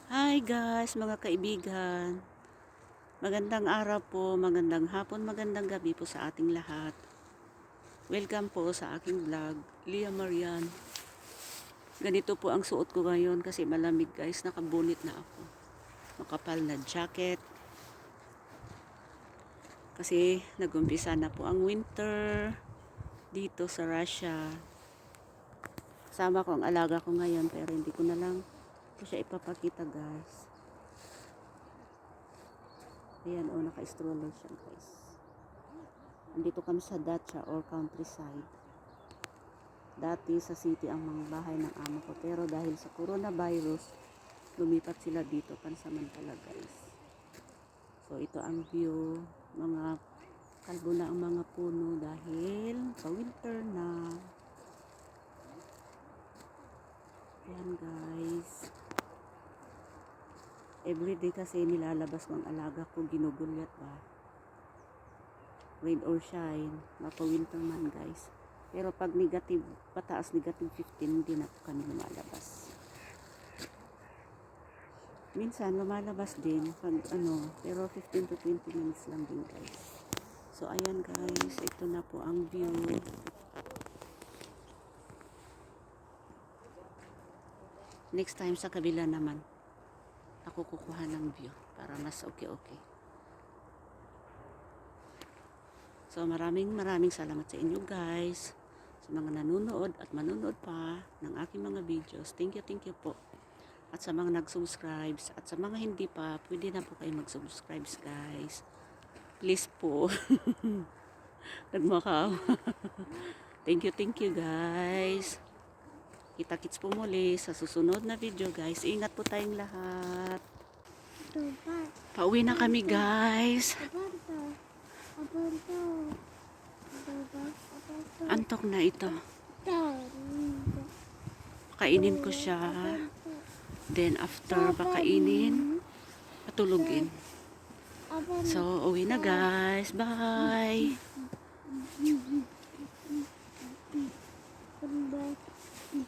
Hi guys, mga kaibigan. Magandang araw po, magandang hapon, magandang gabi po sa ating lahat. Welcome po sa aking vlog, Lia Marian. Ganito po ang suot ko ngayon kasi malamig guys, nakabunit na ako. Makapal na jacket. Kasi nagumpisa na po ang winter dito sa Russia. Kasama ko ang alaga ko ngayon pero hindi ko na lang ito siya ipapakita guys. Ayan o, naka-stroller siya guys. Andito kami sa dacha or countryside. Dati sa city ang mga bahay ng amo ko. Pero dahil sa coronavirus, lumipat sila dito pansamantala guys. So ito ang view. Mga kalbo na ang mga puno dahil sa winter na. Ayan guys. Everyday kasi nilalabas ko ang alaga ko. Ginugulyat ba? Rain or shine. Mapa-winter man guys. Pero pag negative, pataas negative 15, hindi na po kami lumalabas. Minsan lumalabas din pag ano, pero 15 to 20 minutes lang din guys. So ayan guys, ito na po ang view. Next time sa kabila naman, ako kukuha ng view para mas okay. So maraming salamat sa inyo guys, sa mga nanonood at manonood pa ng aking mga videos. Thank you po. At sa mga nag-subscribe at sa mga hindi pa, pwede na po kayo mag-subscribe guys. Please po. Nagmakaw. Thank you guys. Kita-kits po muli sa susunod na video guys. Ingat po tayong lahat. Pauwi na kami guys. Antok na ito. Kainin ko siya. Then after pakainin, patulugin. So, uwi na guys. Bye!